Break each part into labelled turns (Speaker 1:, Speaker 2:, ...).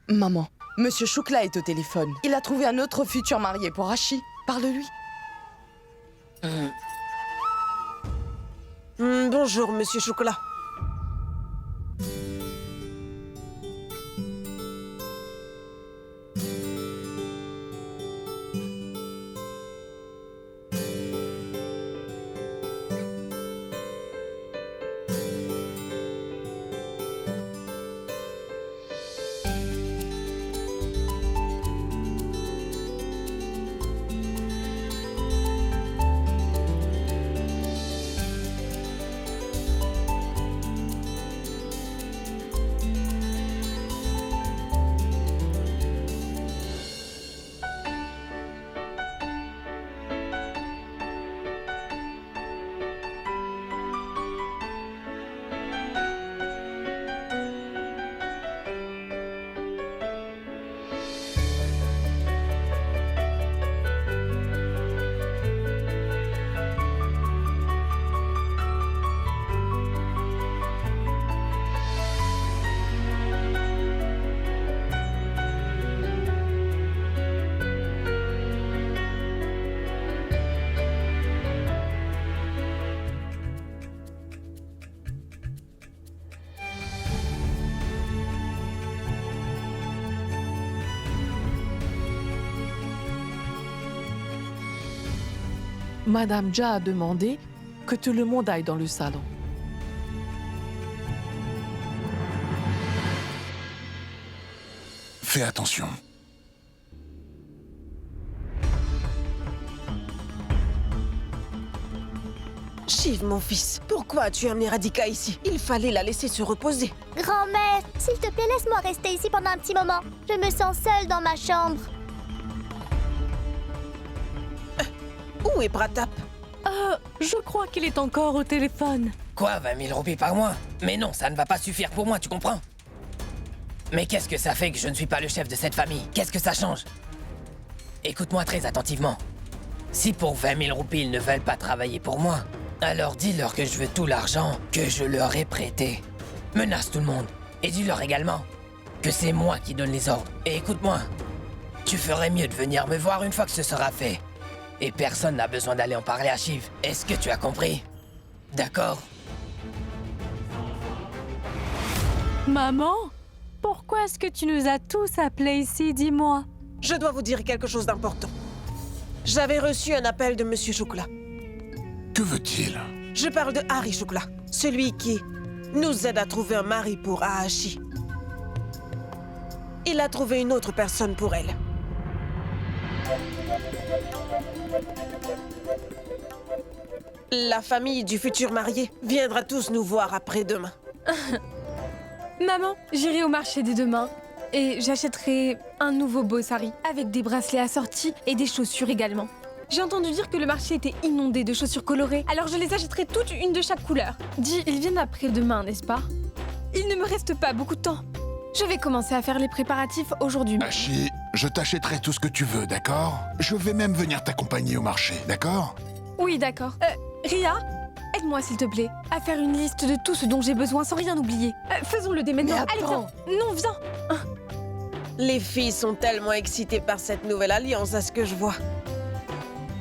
Speaker 1: Maman, Monsieur Choukla est au téléphone. Il a trouvé un autre futur marié pour Hachi. Parle-lui.
Speaker 2: Bonjour, Monsieur Chocolat.
Speaker 3: Madame Jia a demandé que tout le monde aille dans le salon.
Speaker 4: Fais attention.
Speaker 2: Shiv, mon fils, pourquoi as-tu amené Radhika ici? Il fallait la laisser se reposer.
Speaker 5: Grand-mère, s'il te plaît, laisse-moi rester ici pendant un petit moment. Je me sens seule dans ma chambre.
Speaker 2: Où est Pratap?
Speaker 3: Je crois qu'il est encore au téléphone.
Speaker 6: Quoi, 20 000 roupies par mois? Mais non, ça ne va pas suffire pour moi, tu comprends? Mais qu'est-ce que ça fait que je ne suis pas le chef de cette famille? Qu'est-ce que ça change? Écoute-moi très attentivement. Si pour 20 000 roupies ils ne veulent pas travailler pour moi, alors dis-leur que je veux tout l'argent que je leur ai prêté. Menace tout le monde. Et dis-leur également que c'est moi qui donne les ordres. Et écoute-moi, tu ferais mieux de venir me voir une fois que ce sera fait. Et personne n'a besoin d'aller en parler à Shiv. Est-ce que tu as compris? D'accord?
Speaker 7: Maman, pourquoi est-ce que tu nous as tous appelés ici, dis-moi?
Speaker 2: Je dois vous dire quelque chose d'important. J'avais reçu un appel de Monsieur Chocolat.
Speaker 4: Que veut-il?
Speaker 2: Je parle de Hari Chocolat, celui qui nous aide à trouver un mari pour Aashi. Il a trouvé une autre personne pour elle. La famille du futur marié viendra tous nous voir après-demain.
Speaker 7: Maman, j'irai au marché dès demain et j'achèterai un nouveau beau sari avec des bracelets assortis et des chaussures également. J'ai entendu dire que le marché était inondé de chaussures colorées, alors je les achèterai toutes une de chaque couleur. Dis, ils viennent après-demain, n'est-ce pas? Il ne me reste pas beaucoup de temps. Je vais commencer à faire les préparatifs aujourd'hui.
Speaker 4: Hachi, je t'achèterai tout ce que tu veux, d'accord? Je vais même venir t'accompagner au marché, d'accord?
Speaker 7: Oui, d'accord. Ria, aide-moi s'il te plaît à faire une liste de tout ce dont j'ai besoin sans rien oublier. Faisons-le dès maintenant.
Speaker 1: Mais
Speaker 7: Allez, viens.
Speaker 1: attends.
Speaker 7: Non, viens.
Speaker 2: Les filles sont tellement excitées par cette nouvelle alliance à ce que je vois.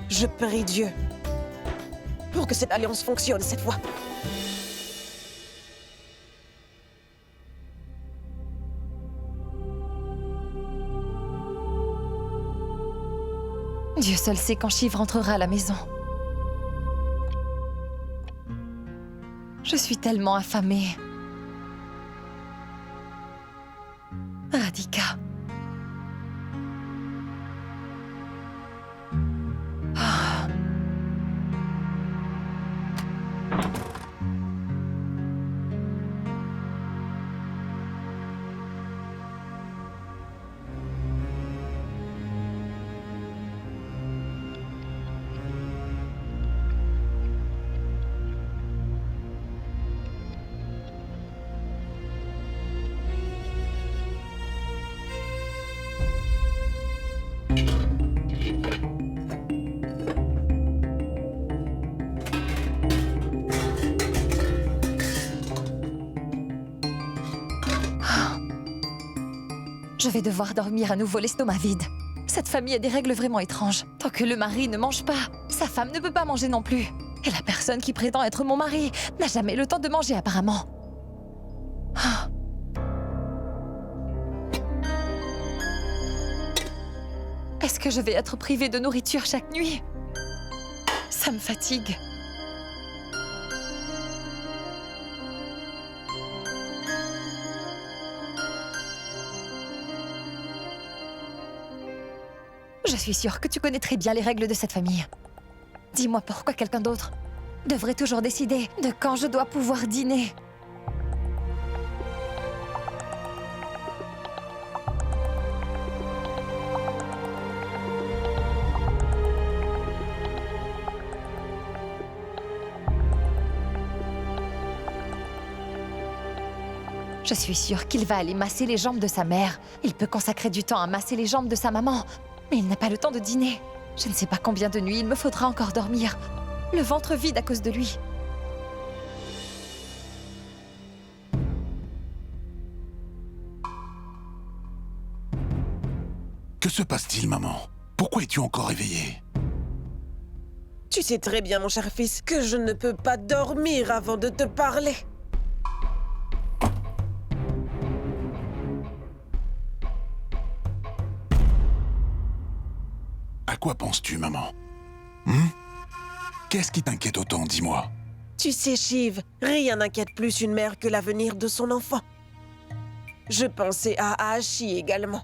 Speaker 2: Je prie Dieu pour que cette alliance fonctionne cette fois.
Speaker 8: Dieu seul sait quand Shiv rentrera à la maison. Je suis tellement affamée. Radhika. Ah. Je vais devoir dormir à nouveau l'estomac vide. Cette famille a des règles vraiment étranges. Tant que le mari ne mange pas, sa femme ne peut pas manger non plus. Et la personne qui prétend être mon mari n'a jamais le temps de manger apparemment. Ah. Est-ce que je vais être privée de nourriture chaque nuit? Ça me fatigue. Je suis sûre que tu connais très bien les règles de cette famille. Dis-moi pourquoi quelqu'un d'autre devrait toujours décider de quand je dois pouvoir dîner. Je suis sûre qu'il va aller masser les jambes de sa mère. Il peut consacrer du temps à masser les jambes de sa maman. Mais il n'a pas le temps de dîner. Je ne sais pas combien de nuits il me faudra encore dormir. Le ventre vide à cause de lui.
Speaker 4: Que se passe-t-il, maman? Pourquoi es-tu encore éveillée?
Speaker 2: Tu sais très bien, mon cher fils, que je ne peux pas dormir avant de te parler.
Speaker 4: À quoi penses-tu, maman? Qu'est-ce qui t'inquiète autant, dis-moi?
Speaker 2: Tu sais, Shiv, rien n'inquiète plus une mère que l'avenir de son enfant. Je pensais à Aashi également.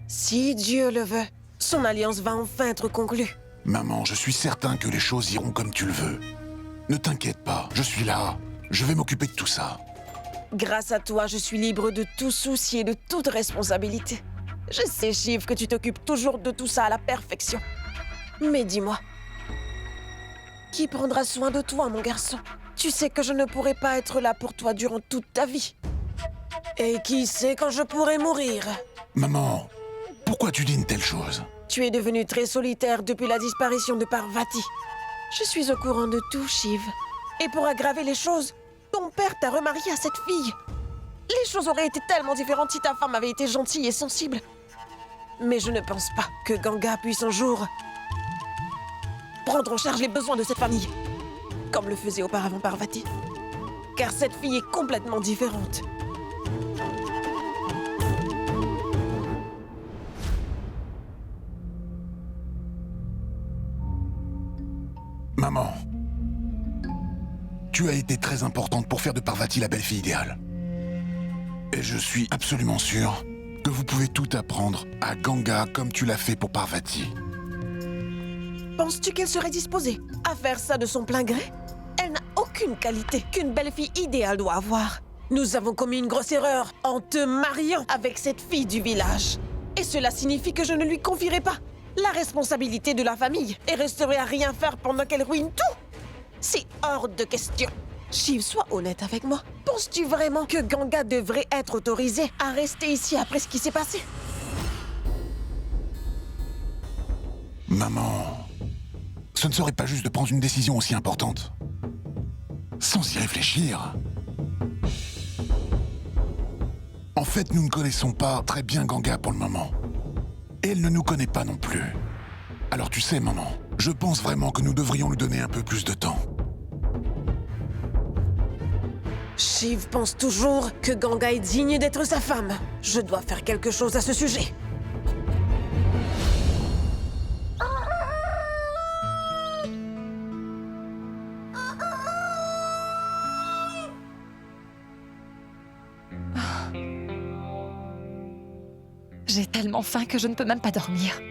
Speaker 2: Si Dieu le veut, son alliance va enfin être conclue.
Speaker 4: Maman, je suis certain que les choses iront comme tu le veux. Ne t'inquiète pas, je suis là. Je vais m'occuper de tout ça.
Speaker 2: Grâce à toi, je suis libre de tout souci et de toute responsabilité. Je sais, Shiv, que tu t'occupes toujours de tout ça à la perfection. Mais dis-moi, qui prendra soin de toi, mon garçon? Tu sais que je ne pourrai pas être là pour toi durant toute ta vie. Et qui sait quand je pourrai mourir?
Speaker 4: Maman, pourquoi tu dis une telle chose?
Speaker 2: Tu es devenu très solitaire depuis la disparition de Parvati. Je suis au courant de tout, Shiv. Et pour aggraver les choses, ton père t'a remarié à cette fille. Les choses auraient été tellement différentes si ta femme avait été gentille et sensible. Mais je ne pense pas que Ganga puisse un jour prendre en charge les besoins de cette famille, comme le faisait auparavant Parvati. Car cette fille est complètement différente.
Speaker 4: Maman, tu as été très importante pour faire de Parvati la belle-fille idéale. Et je suis absolument sûr que vous pouvez tout apprendre à Ganga comme tu l'as fait pour Parvati.
Speaker 2: Penses-tu qu'elle serait disposée à faire ça de son plein gré? Elle n'a aucune qualité qu'une belle-fille idéale doit avoir. Nous avons commis une grosse erreur en te mariant avec cette fille du village. Et cela signifie que je ne lui confierai pas la responsabilité de la famille et resterai à rien faire pendant qu'elle ruine tout. C'est hors de question. Shiv, sois honnête avec moi. Penses-tu vraiment que Ganga devrait être autorisée à rester ici après ce qui s'est passé?
Speaker 4: Maman, ce ne serait pas juste de prendre une décision aussi importante sans y réfléchir. En fait, nous ne connaissons pas très bien Ganga pour le moment. Et elle ne nous connaît pas non plus. Alors tu sais, maman, je pense vraiment que nous devrions lui donner un peu plus de temps.
Speaker 2: Shiv pense toujours que Ganga est digne d'être sa femme. Je dois faire quelque chose à ce sujet.
Speaker 8: J'ai tellement faim que je ne peux même pas dormir.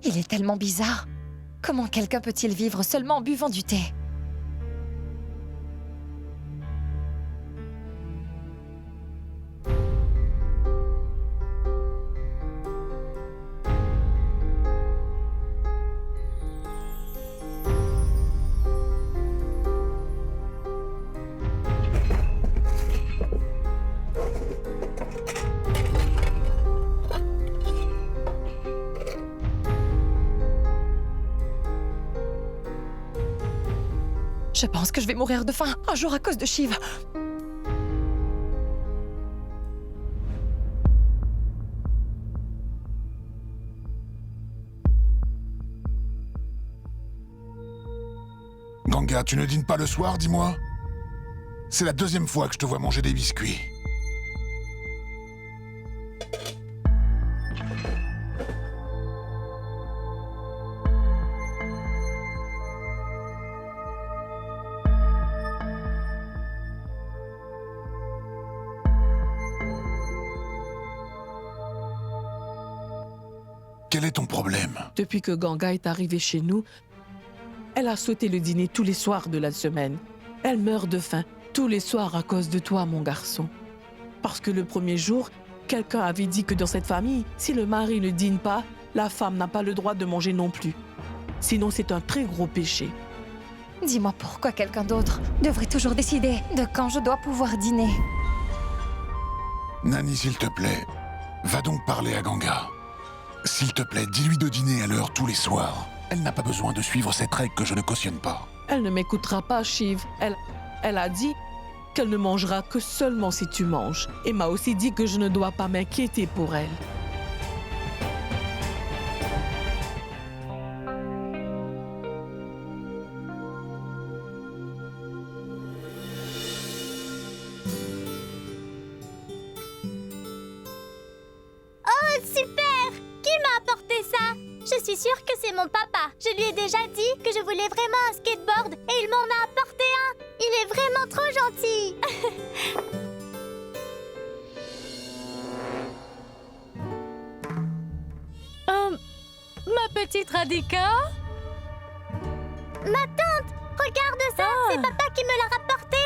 Speaker 8: Il est tellement bizarre. Comment quelqu'un peut-il vivre seulement en buvant du thé? Je pense que je vais mourir de faim, un jour à cause de Shiv.
Speaker 4: Ganga, tu ne dînes pas le soir, dis-moi? C'est la deuxième fois que je te vois manger des biscuits. Quel est ton problème?
Speaker 9: Depuis que Ganga est arrivée chez nous, elle a sauté le dîner tous les soirs de la semaine. Elle meurt de faim tous les soirs à cause de toi, mon garçon. Parce que le premier jour, quelqu'un avait dit que dans cette famille, si le mari ne dîne pas, la femme n'a pas le droit de manger non plus. Sinon, c'est un très gros péché.
Speaker 8: Dis-moi pourquoi quelqu'un d'autre devrait toujours décider de quand je dois pouvoir dîner.
Speaker 4: Nani, s'il te plaît, va donc parler à Ganga. S'il te plaît, dis-lui de dîner à l'heure tous les soirs. Elle n'a pas besoin de suivre cette règle que je ne cautionne pas.
Speaker 9: Elle ne m'écoutera pas, Shiv. Elle a dit qu'elle ne mangera que seulement si tu manges. Et m'a aussi dit que je ne dois pas m'inquiéter pour elle.
Speaker 5: Oh, super! Qui m'a apporté ça? Je suis sûre que c'est mon papa. Je lui ai déjà dit que je voulais vraiment un skateboard et il m'en a apporté un. Il est vraiment trop gentil.
Speaker 3: Ma petite Radhika?
Speaker 5: Ma tante, regarde ça, c'est papa qui me l'a rapporté.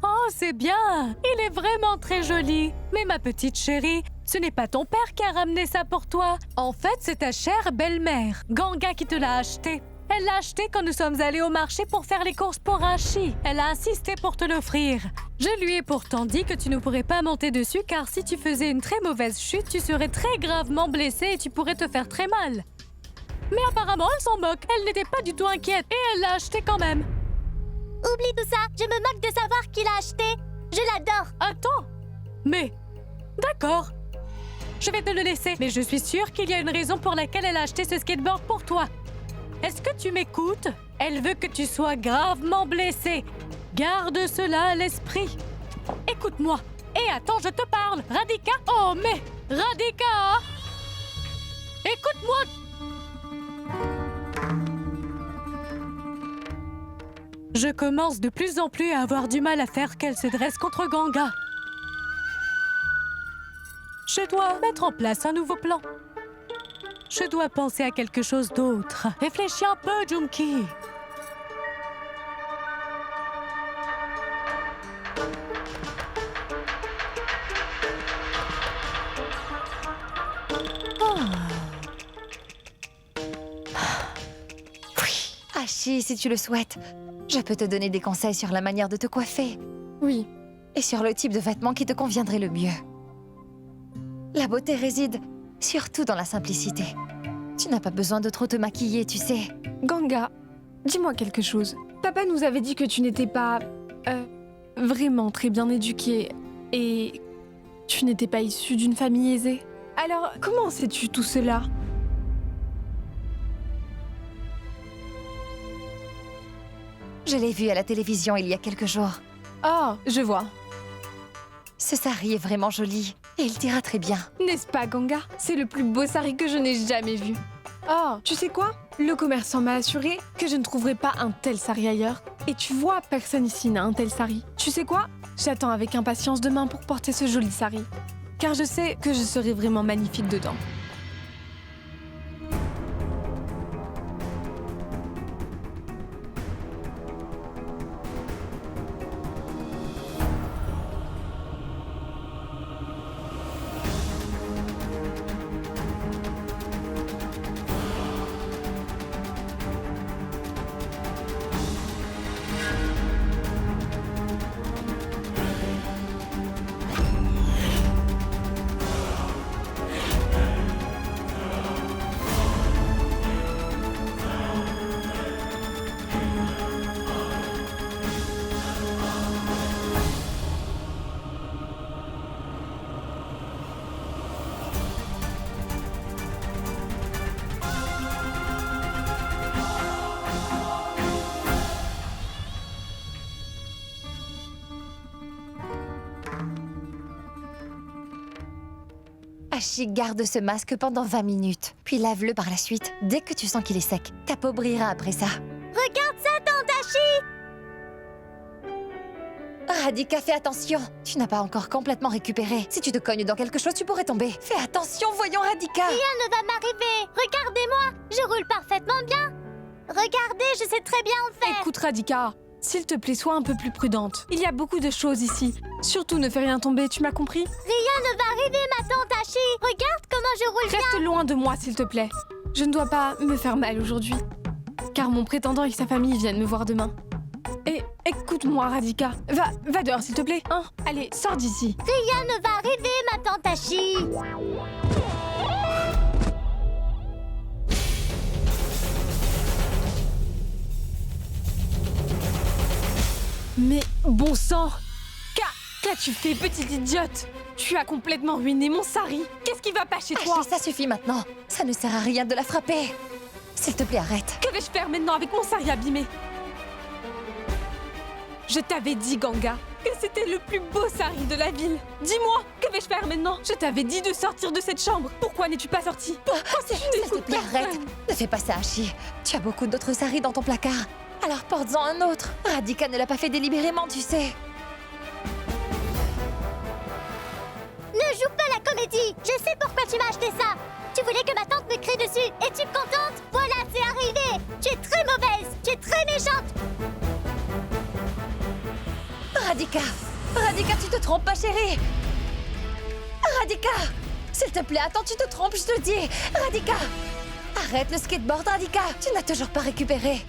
Speaker 3: Oh, c'est bien! Il est vraiment très joli. Mais ma petite chérie, ce n'est pas ton père qui a ramené ça pour toi. En fait, c'est ta chère belle-mère, Ganga, qui te l'a acheté. Elle l'a acheté quand nous sommes allés au marché pour faire les courses pour Rashi. Elle a insisté pour te l'offrir. Je lui ai pourtant dit que tu ne pourrais pas monter dessus car si tu faisais une très mauvaise chute, tu serais très gravement blessé et tu pourrais te faire très mal. Mais apparemment, elle s'en moque. Elle n'était pas du tout inquiète et elle l'a acheté quand même.
Speaker 5: Oublie tout ça, je me moque de savoir qui l'a acheté. Je l'adore.
Speaker 3: Attends. Mais... D'accord. Je vais te le laisser. Mais je suis sûre qu'il y a une raison pour laquelle elle a acheté ce skateboard pour toi. Est-ce que tu m'écoutes? Elle veut que tu sois gravement blessé. Garde cela à l'esprit. Écoute-moi. Et attends, je te parle. Radhika? Oh, mais... Radhika! Écoute-moi. Je commence de plus en plus à avoir du mal à faire qu'elle se dresse contre Ganga. Je dois mettre en place un nouveau plan. Je dois penser à quelque chose d'autre. Réfléchis un peu, Junki.
Speaker 8: Hachi, si tu le souhaites, je peux te donner des conseils sur la manière de te coiffer.
Speaker 7: Oui.
Speaker 8: Et sur le type de vêtements qui te conviendrait le mieux. La beauté réside surtout dans la simplicité. Tu n'as pas besoin de trop te maquiller, tu sais.
Speaker 7: Ganga, dis-moi quelque chose. Papa nous avait dit que tu n'étais pas... vraiment très bien éduquée et tu n'étais pas issue d'une famille aisée. Alors, comment sais-tu tout cela?
Speaker 8: Je l'ai vu à la télévision il y a quelques jours.
Speaker 7: Oh, je vois.
Speaker 8: Ce sari est vraiment joli et il t'ira très bien.
Speaker 7: N'est-ce pas, Ganga? C'est le plus beau sari que je n'ai jamais vu. Oh, tu sais quoi? Le commerçant m'a assuré que je ne trouverais pas un tel sari ailleurs. Et tu vois, personne ici n'a un tel sari. Tu sais quoi? J'attends avec impatience demain pour porter ce joli sari. Car je sais que je serai vraiment magnifique dedans.
Speaker 8: Hachi, garde ce masque pendant 20 minutes, puis lave-le par la suite. Dès que tu sens qu'il est sec, ta peau brillera après ça.
Speaker 5: Regarde ça, tante Hachi!
Speaker 8: Radhika, fais attention. Tu n'as pas encore complètement récupéré. Si tu te cognes dans quelque chose, tu pourrais tomber. Fais attention, voyons, Radhika.
Speaker 5: Rien ne va m'arriver. Regardez-moi, je roule parfaitement bien. Regardez, je sais très bien en faire.
Speaker 7: Écoute, Radhika, s'il te plaît, sois un peu plus prudente. Il y a beaucoup de choses ici. Surtout, ne fais rien tomber, tu m'as compris?
Speaker 5: Rien ne va arriver, ma tante Hachi. Regarde comment je roule bien.
Speaker 7: Reste loin de moi, s'il te plaît. Je ne dois pas me faire mal aujourd'hui. Car mon prétendant et sa famille viennent me voir demain. Et écoute-moi, Radhika. Va dehors, s'il te plaît. Hein? Allez, sors d'ici.
Speaker 5: Rien ne va arriver, ma tante Hachi.
Speaker 7: Mais bon sang! Qu'as-tu fait, petite idiote? Tu as complètement ruiné mon sari. Qu'est-ce qui va pas chez toi?
Speaker 8: Hachi, ça suffit maintenant. Ça ne sert à rien de la frapper. S'il te plaît, arrête.
Speaker 7: Que vais-je faire maintenant avec mon sari abîmé? Je t'avais dit, Ganga, que c'était le plus beau sari de la ville. Dis-moi, que vais-je faire maintenant? Je t'avais dit de sortir de cette chambre. Pourquoi n'es-tu pas sortie?
Speaker 8: S'il te plaît, arrête. Ne fais pas ça, Hachi. Tu as beaucoup d'autres saris dans ton placard. Alors porte-en un autre. Radhika ne l'a pas fait délibérément, tu sais.
Speaker 5: Ne joue pas la comédie. Je sais pourquoi tu m'as acheté ça. Tu voulais que ma tante me crie dessus. Es-tu contente? Voilà, c'est arrivé. Tu es très mauvaise. Tu es très méchante.
Speaker 8: Radhika! Radhika, tu te trompes, ma chérie! Radhika! S'il te plaît, attends, tu te trompes, je te le dis! Radhika! Arrête le skateboard, Radhika! Tu n'as toujours pas récupéré!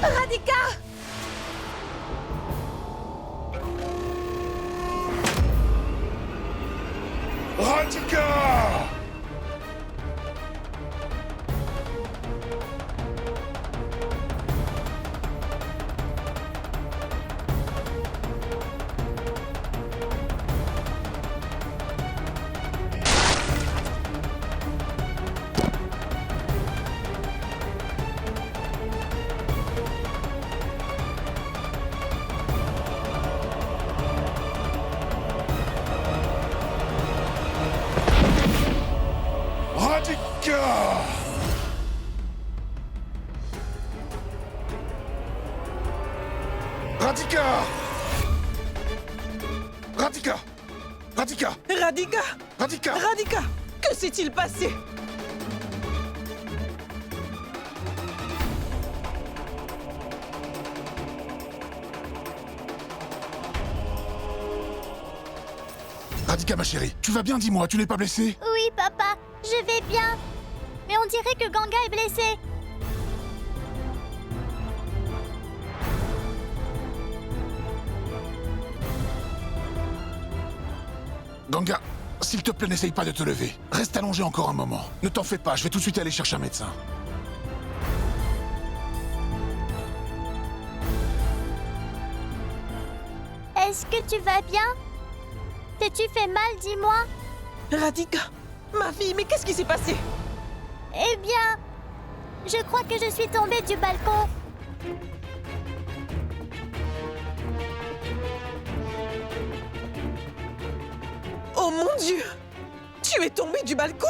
Speaker 8: Radhika!
Speaker 4: Radhika! Radhika! Radhika! Radhika! Radhika!
Speaker 2: Radhika!
Speaker 4: Radhika!
Speaker 2: Radhika! Que s'est-il passé?
Speaker 4: Radhika, ma chérie, tu vas bien, dis-moi, tu n'es pas blessée?
Speaker 5: Oui, papa, je vais bien. Mais on dirait que Ganga est blessé.
Speaker 4: Ganga, s'il te plaît, n'essaye pas de te lever. Reste allongé encore un moment. Ne t'en fais pas, je vais tout de suite aller chercher un médecin.
Speaker 5: Est-ce que tu vas bien? T'es-tu fait mal, dis-moi?
Speaker 2: Radhika! Ma fille, mais qu'est-ce qui s'est passé?
Speaker 5: Eh bien, je crois que je suis tombée du balcon.
Speaker 2: Oh mon Dieu! Tu es tombée du balcon?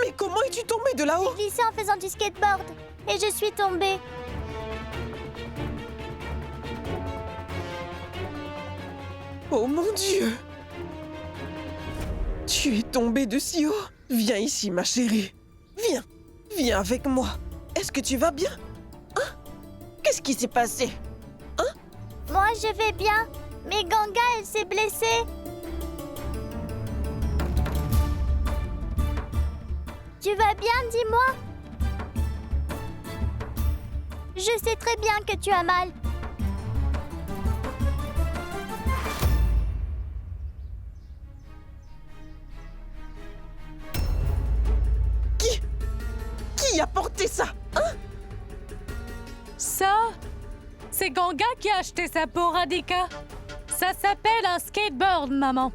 Speaker 2: Mais comment es-tu tombée de là-haut?
Speaker 5: J'ai glissé en faisant du skateboard et je suis tombée.
Speaker 2: Oh mon Dieu! Tu es tombée de si haut? Viens ici, ma chérie. Viens. Viens avec moi. Est-ce que tu vas bien? Hein? Qu'est-ce qui s'est passé?
Speaker 5: Moi, je vais bien. Mais Ganga, elle s'est blessée. Tu vas bien, dis-moi? Je sais très bien que tu as mal.
Speaker 2: Qui a porté ça?
Speaker 3: Ça, c'est Ganga qui a acheté ça pour Radhika. Ça s'appelle un skateboard, maman.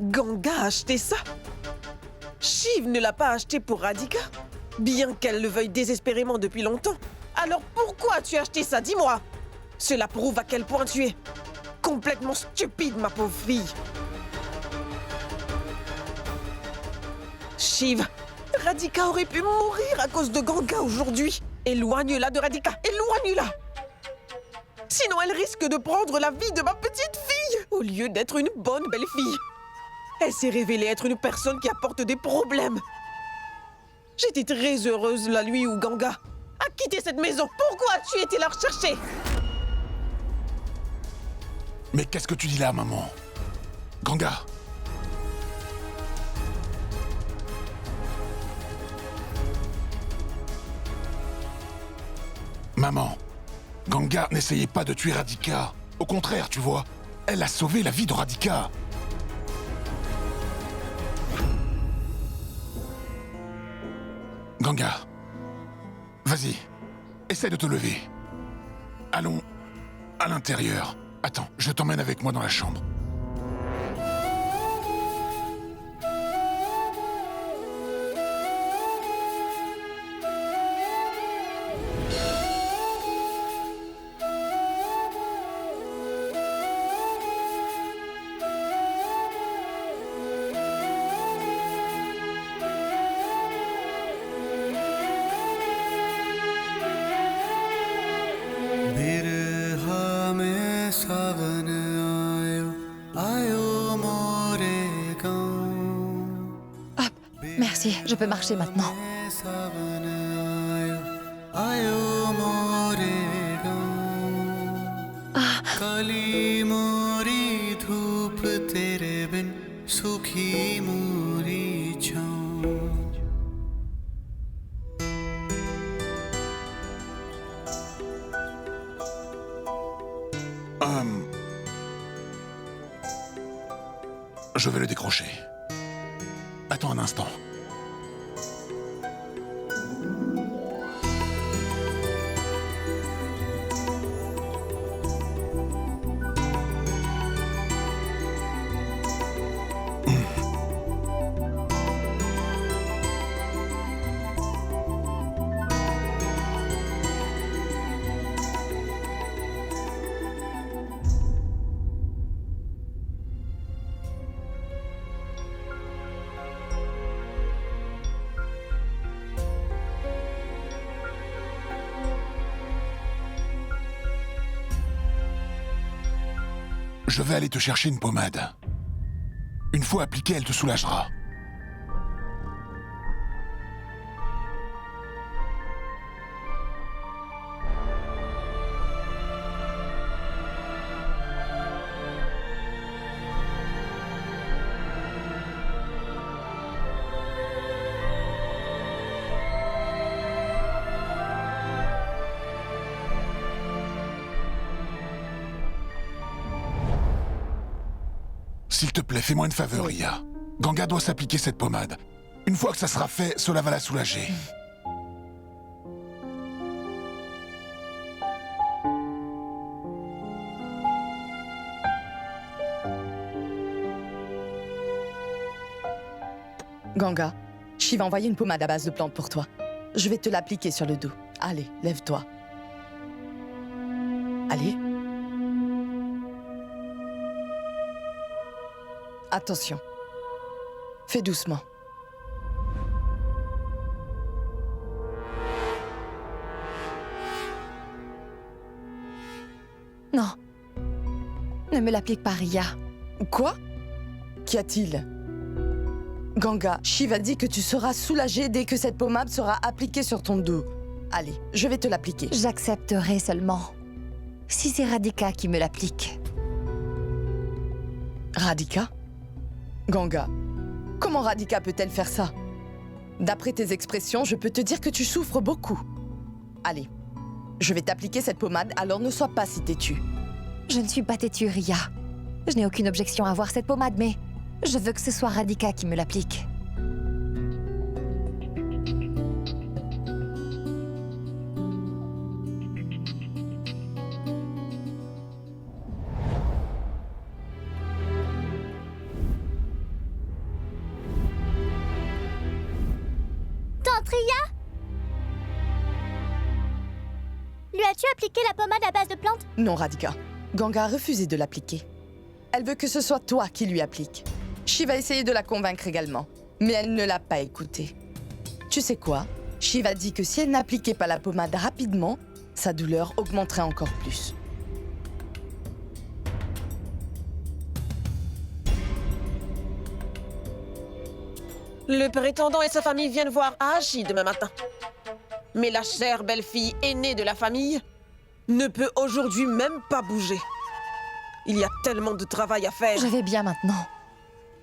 Speaker 2: Ganga a acheté ça? Shiv ne l'a pas acheté pour Radhika? Bien qu'elle le veuille désespérément depuis longtemps. Alors pourquoi tu as acheté ça? Dis-moi! Cela prouve à quel point tu es complètement stupide, ma pauvre fille. Shiv, Radhika aurait pu mourir à cause de Ganga aujourd'hui. Éloigne-la de Radhika, éloigne-la! Sinon elle risque de prendre la vie de ma petite fille au lieu d'être une bonne belle fille. Elle s'est révélée être une personne qui apporte des problèmes. J'étais très heureuse la nuit où Ganga a quitté cette maison. Pourquoi as-tu été la rechercher?
Speaker 4: Mais qu'est-ce que tu dis là, maman? Ganga. Maman, Ganga n'essayait pas de tuer Radhika. Au contraire, tu vois, elle a sauvé la vie de Radhika. Ganga, vas-y, essaie de te lever. Allons à l'intérieur. Attends, je t'emmène avec moi dans la chambre.
Speaker 8: Hop, merci, je peux marcher maintenant.
Speaker 4: Je vais le décrocher. Attends un instant. Je vais aller te chercher une pommade. Une fois appliquée, elle te soulagera. S'il te plaît, fais-moi une faveur, Ria. Ganga doit s'appliquer cette pommade. Une fois que ça sera fait, cela va la soulager.
Speaker 1: Ganga, Shiv a envoyé une pommade à base de plantes pour toi. Je vais te l'appliquer sur le dos. Allez, lève-toi. Allez. Attention. Fais doucement.
Speaker 8: Non. Ne me l'applique pas, Ria.
Speaker 1: Quoi? Qu'y a-t-il? Ganga, Shiv a dit que tu seras soulagée dès que cette pommade sera appliquée sur ton dos. Allez, je vais te l'appliquer.
Speaker 8: J'accepterai seulement si c'est Radhika qui me l'applique.
Speaker 1: Radhika? Ganga, comment Radhika peut-elle faire ça? D'après tes expressions, je peux te dire que tu souffres beaucoup. Allez, je vais t'appliquer cette pommade, alors ne sois pas si têtue.
Speaker 8: Je ne suis pas têtue, Ria. Je n'ai aucune objection à voir cette pommade, mais je veux que ce soit Radhika qui me l'applique.
Speaker 5: Ria? Lui as-tu appliqué la pommade à base de plantes?
Speaker 1: Non, Radhika. Ganga a refusé de l'appliquer. Elle veut que ce soit toi qui lui appliques. Shiva a essayé de la convaincre également, mais elle ne l'a pas écoutée. Tu sais quoi? Shiva dit que si elle n'appliquait pas la pommade rapidement, sa douleur augmenterait encore plus.
Speaker 2: Le prétendant et sa famille viennent voir Aashi demain matin. Mais la chère belle-fille aînée de la famille ne peut aujourd'hui même pas bouger. Il y a tellement de travail à faire.
Speaker 8: Je vais bien maintenant.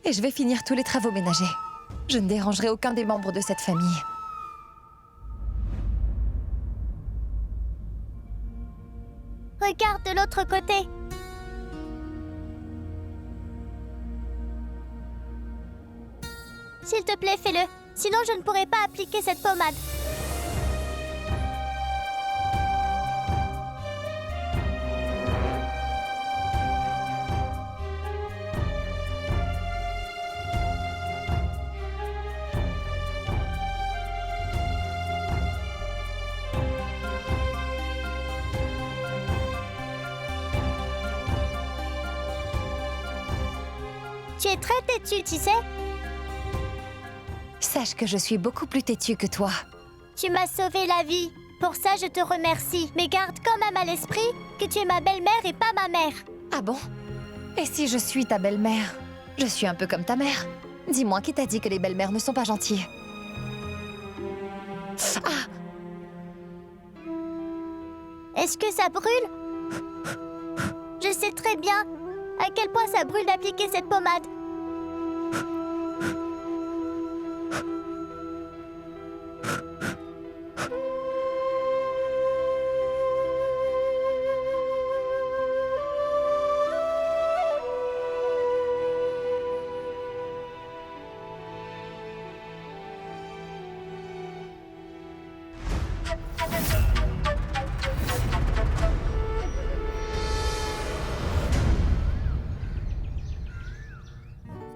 Speaker 8: Et je vais finir tous les travaux ménagers. Je ne dérangerai aucun des membres de cette famille.
Speaker 5: Regarde de l'autre côté. S'il te plaît, fais-le. Sinon, je ne pourrai pas appliquer cette pommade. Tu es très têtue, tu sais.
Speaker 8: Sache que je suis beaucoup plus têtue que toi.
Speaker 5: Tu m'as sauvé la vie. Pour ça, je te remercie. Mais garde quand même à l'esprit que tu es ma belle-mère et pas ma mère.
Speaker 8: Ah bon? Et si je suis ta belle-mère? Je suis un peu comme ta mère. Dis-moi, qui t'a dit que les belles-mères ne sont pas gentilles? Ah!
Speaker 5: Est-ce que ça brûle? Je sais très bien à quel point ça brûle d'appliquer cette pommade.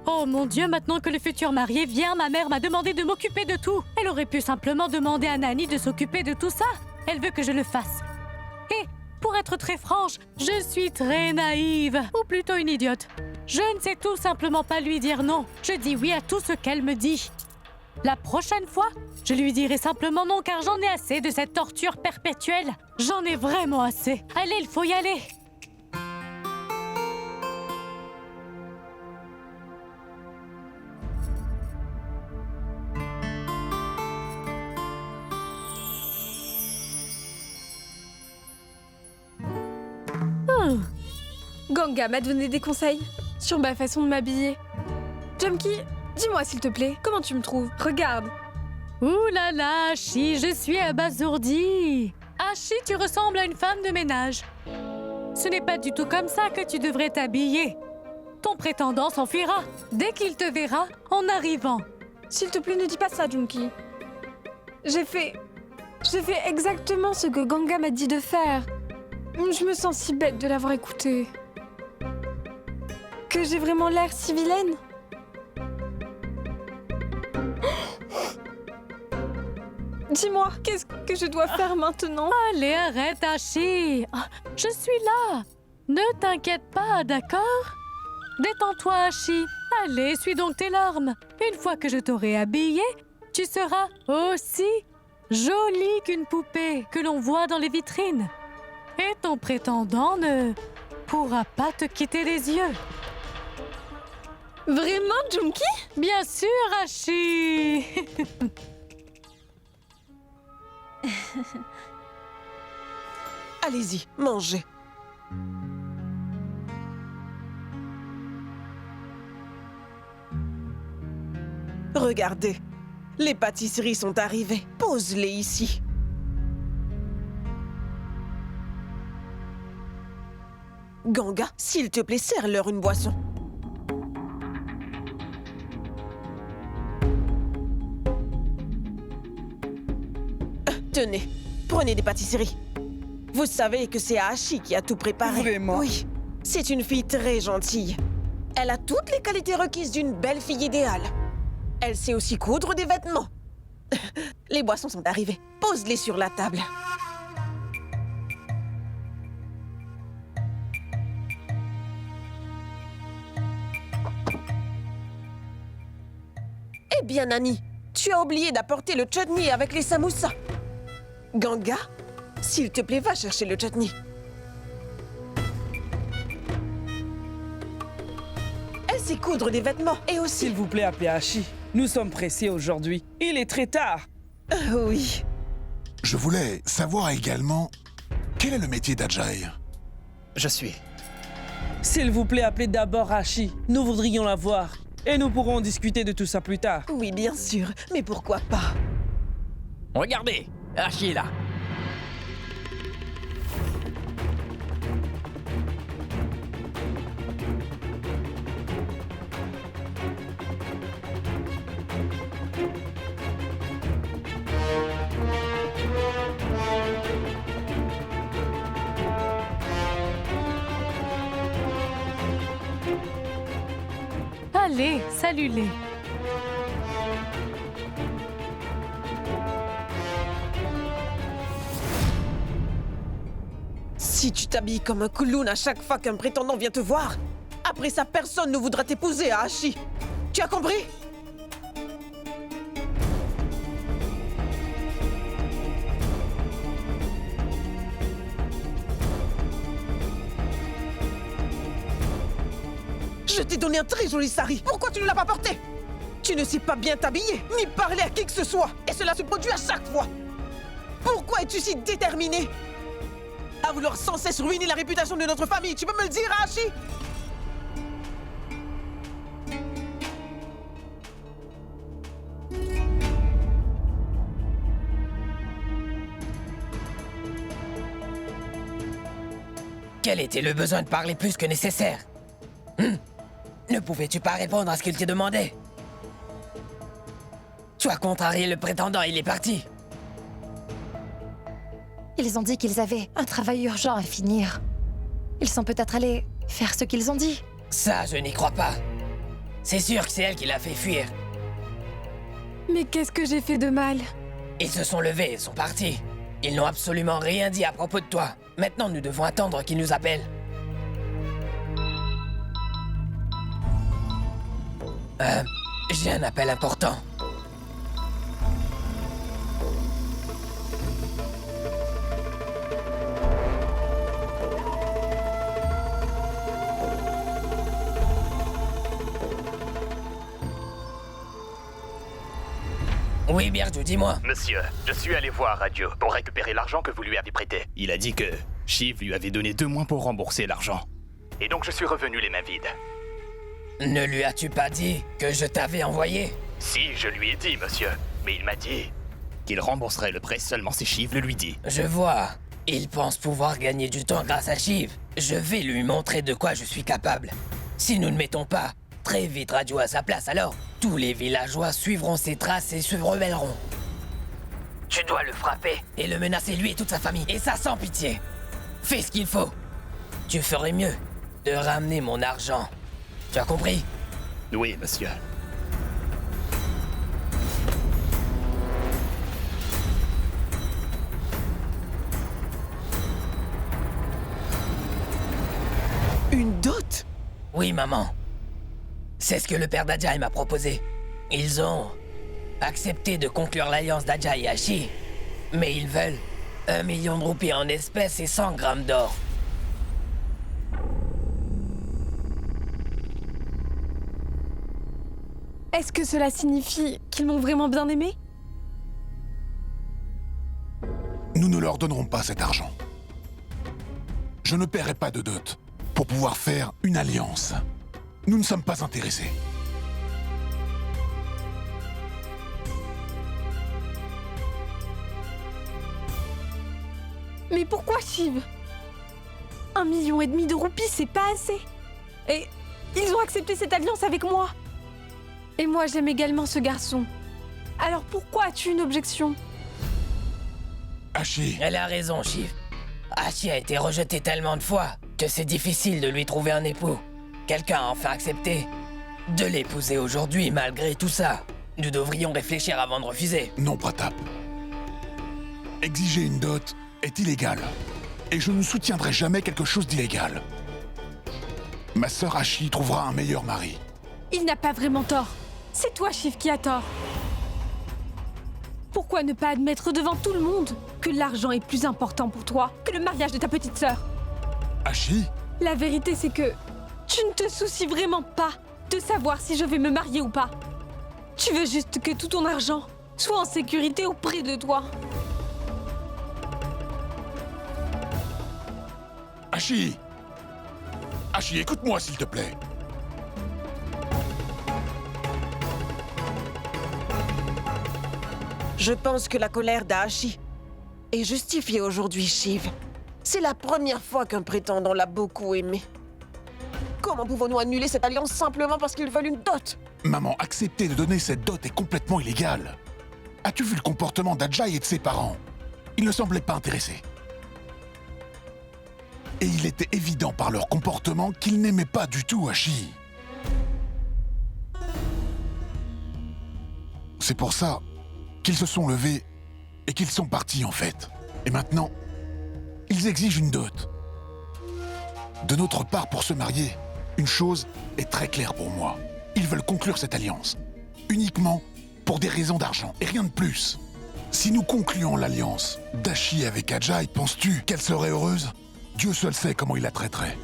Speaker 3: Oh mon Dieu, maintenant que le futur marié vient, ma mère m'a demandé de m'occuper de tout. Elle aurait pu simplement demander à Nani de s'occuper de tout ça. Elle veut que je le fasse. Et, pour être très franche, je suis très naïve, ou plutôt une idiote. Je ne sais tout simplement pas lui dire non. Je dis oui à tout ce qu'elle me dit. La prochaine fois, je lui dirai simplement non car j'en ai assez de cette torture perpétuelle. J'en ai vraiment assez. Allez, il faut y aller.
Speaker 7: Ganga m'a donné des conseils sur ma façon de m'habiller. Jumki, dis-moi s'il te plaît, comment tu me trouves? Regarde.
Speaker 3: Ouh là là, Ashi, je suis abasourdie. Ashi, tu ressembles à une femme de ménage. Ce n'est pas du tout comme ça que tu devrais t'habiller. Ton prétendant s'enfuira dès qu'il te verra en arrivant.
Speaker 7: S'il te plaît, ne dis pas ça, Jumki. J'ai fait exactement ce que Ganga m'a dit de faire. Je me sens si bête de l'avoir écouté. Que j'ai vraiment l'air si vilaine. Dis-moi, qu'est-ce que je dois faire maintenant?
Speaker 3: Allez, arrête, Ashi. Je suis là. Ne t'inquiète pas, d'accord? Détends-toi, Ashi. Allez, suis donc tes larmes. Une fois que je t'aurai habillée, tu seras aussi jolie qu'une poupée que l'on voit dans les vitrines. Et ton prétendant ne pourra pas te quitter les yeux.
Speaker 7: Vraiment, Jumki?
Speaker 3: Bien sûr, Ashi.
Speaker 2: Allez-y, mangez. Regardez, les pâtisseries sont arrivées. Pose-les ici. Ganga, s'il te plaît, sers-leur une boisson. Tenez, prenez des pâtisseries. Vous savez que c'est Aashi qui a tout préparé.
Speaker 1: Vraiment?
Speaker 2: Oui, c'est une fille très gentille. Elle a toutes les qualités requises d'une belle fille idéale. Elle sait aussi coudre des vêtements. Les boissons sont arrivées. Pose-les sur la table. Eh bien, Nani, tu as oublié d'apporter le chutney avec les samoussas. Ganga, s'il te plaît, va chercher le chutney. Elle sait coudre des vêtements et aussi...
Speaker 10: S'il vous plaît, appelez Hachi. Nous sommes pressés aujourd'hui. Il est très tard.
Speaker 2: Oui.
Speaker 4: Je voulais savoir également quel est le métier d'Ajay.
Speaker 11: Je suis.
Speaker 10: S'il vous plaît, appelez d'abord Hachi. Nous voudrions la voir. Et nous pourrons discuter de tout ça plus tard.
Speaker 2: Oui, bien sûr. Mais pourquoi pas?
Speaker 11: Regardez, Hachi est là.
Speaker 3: Allez, salue-les.
Speaker 2: Si tu t'habilles comme un clown à chaque fois qu'un prétendant vient te voir, après ça, personne ne voudra t'épouser à Hachi. Tu as compris? Je t'ai donné un très joli sari. Pourquoi tu ne l'as pas porté? Tu ne sais pas bien t'habiller, ni parler à qui que ce soit. Et cela se produit à chaque fois. Pourquoi es-tu si déterminé à vouloir sans cesse ruiner la réputation de notre famille? Tu peux me le dire, Hachi?
Speaker 6: Quel était le besoin de parler plus que nécessaire? Ne pouvais-tu pas répondre à ce qu'il te demandait? Tu as contrarié le prétendant, il est parti.
Speaker 8: Ils ont dit qu'ils avaient un travail urgent à finir. Ils sont peut-être allés faire ce qu'ils ont dit.
Speaker 6: Ça, je n'y crois pas. C'est sûr que c'est elle qui l'a fait fuir.
Speaker 7: Mais qu'est-ce que j'ai fait de mal?
Speaker 6: Ils se sont levés et sont partis. Ils n'ont absolument rien dit à propos de toi. Maintenant, nous devons attendre qu'ils nous appellent. J'ai un appel important. Oui, Birju, dis-moi.
Speaker 11: Monsieur, je suis allé voir Radio pour récupérer l'argent que vous lui avez prêté. Il a dit que Shiv lui avait donné 2 mois pour rembourser l'argent. Et donc je suis revenu les mains vides.
Speaker 6: Ne lui as-tu pas dit que je t'avais envoyé?
Speaker 11: Si, je lui ai dit, monsieur. Mais il m'a dit qu'il rembourserait le prêt seulement si Shiv le lui dit.
Speaker 6: Je vois. Il pense pouvoir gagner du temps grâce à Shiv. Je vais lui montrer de quoi je suis capable. Si nous ne mettons pas très vite Radio à sa place, alors tous les villageois suivront ses traces et se rebelleront. Tu dois le frapper et le menacer lui et toute sa famille. Et ça sans pitié. Fais ce qu'il faut. Tu ferais mieux de ramener mon argent. Tu as compris?
Speaker 11: Oui, monsieur.
Speaker 2: Une dot?
Speaker 6: Oui, maman. C'est ce que le père d'Ajay m'a proposé. Ils ont accepté de conclure l'alliance d'Ajay et Hachi, mais ils veulent 1 million de roupies en espèces et 100 grammes d'or.
Speaker 7: Est-ce que cela signifie qu'ils m'ont vraiment bien aimé?
Speaker 4: Nous ne leur donnerons pas cet argent. Je ne paierai pas de dot pour pouvoir faire une alliance. Nous ne sommes pas intéressés.
Speaker 7: Mais pourquoi, Shiv? 1,5 million de roupies, c'est pas assez. Et ils ont accepté cette alliance avec moi. Et moi, j'aime également ce garçon. Alors pourquoi as-tu une objection?
Speaker 4: Hachi,
Speaker 6: Elle a raison, Shiv. Hachi a été rejeté tellement de fois que c'est difficile de lui trouver un époux. Quelqu'un a enfin accepté de l'épouser aujourd'hui malgré tout ça. Nous devrions réfléchir avant de refuser.
Speaker 4: non Pratap. Exiger une dot est illégal. Et je ne soutiendrai jamais quelque chose d'illégal. Ma sœur Hachi trouvera un meilleur mari.
Speaker 7: Il n'a pas vraiment tort. C'est toi, Shiv, qui a tort. Pourquoi ne pas admettre devant tout le monde que l'argent est plus important pour toi que le mariage de ta petite sœur?
Speaker 4: Hachi?
Speaker 7: La vérité, c'est que tu ne te soucies vraiment pas de savoir si je vais me marier ou pas. Tu veux juste que tout ton argent soit en sécurité auprès de toi.
Speaker 4: Hachi! Hachi, écoute-moi s'il te plaît.
Speaker 2: Je pense que la colère d'Hachi est justifiée aujourd'hui, Shiv. C'est la première fois qu'un prétendant l'a beaucoup aimé. Comment pouvons-nous annuler cette alliance simplement parce qu'ils veulent une dot?
Speaker 4: Maman, accepter de donner cette dot est complètement illégal. As-tu vu le comportement d'Ajay et de ses parents? Ils ne semblaient pas intéressés. Et il était évident par leur comportement qu'ils n'aimaient pas du tout Hachi. C'est pour ça qu'ils se sont levés et qu'ils sont partis en fait. Et maintenant, ils exigent une dot. De notre part, pour se marier, une chose est très claire pour moi. Ils veulent conclure cette alliance. Uniquement pour des raisons d'argent et rien de plus. Si nous concluons l'alliance d'Hachi avec Ajay, penses-tu qu'elle serait heureuse? Dieu seul sait comment il la traiterait.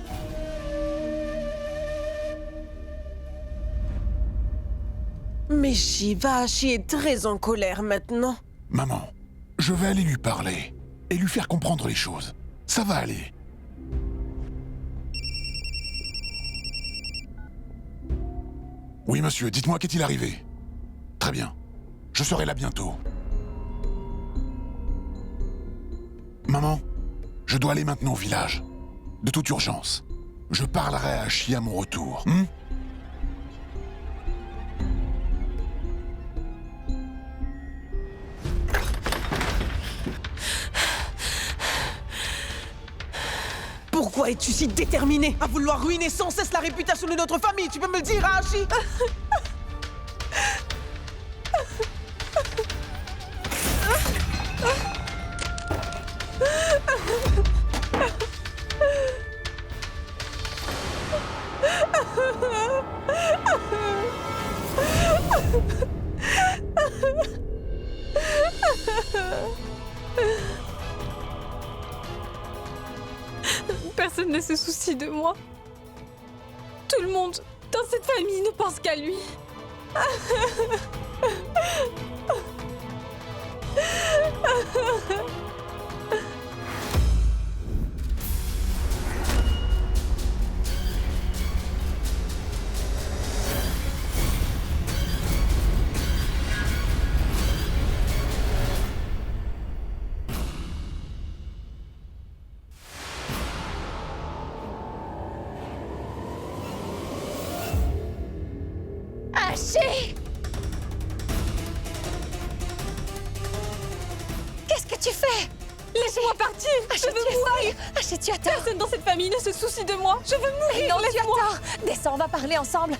Speaker 2: Mais Shiva, Hachi est très en colère maintenant.
Speaker 4: Maman, je vais aller lui parler et lui faire comprendre les choses. Ça va aller. Oui, monsieur, dites-moi qu'est-il arrivé? Très bien. Je serai là bientôt. Maman, je dois aller maintenant au village. De toute urgence. Je parlerai à Hachi à mon retour.
Speaker 2: Pourquoi es-tu si déterminé à vouloir ruiner sans cesse la réputation de notre famille? Tu peux me le dire, Hachi?
Speaker 7: Personne ne se soucie de moi. Tout le monde dans cette famille ne pense qu'à lui.
Speaker 8: Hachi! Qu'est-ce que tu fais?
Speaker 7: Laisse-moi partir. Je veux mourir.
Speaker 8: Hachi, tu as tort.
Speaker 7: Personne dans cette famille ne se soucie de moi. Je veux mourir.
Speaker 8: Non, tu as
Speaker 7: Laisse-moi.
Speaker 8: tort. Descends, on va parler ensemble.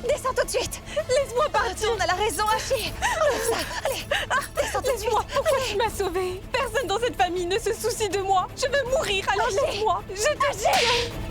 Speaker 8: Descends tout de suite.
Speaker 7: Laisse-moi partir.
Speaker 8: On a la raison, Hachi. Enlève ça. Allez, descends tout de suite.
Speaker 7: Laisse-moi. Pourquoi
Speaker 8: Allez.
Speaker 7: tu m'as sauvée? Personne dans cette famille ne se soucie de moi. Je veux mourir. Alors
Speaker 8: Hachi.
Speaker 7: laisse-moi. Je te jure.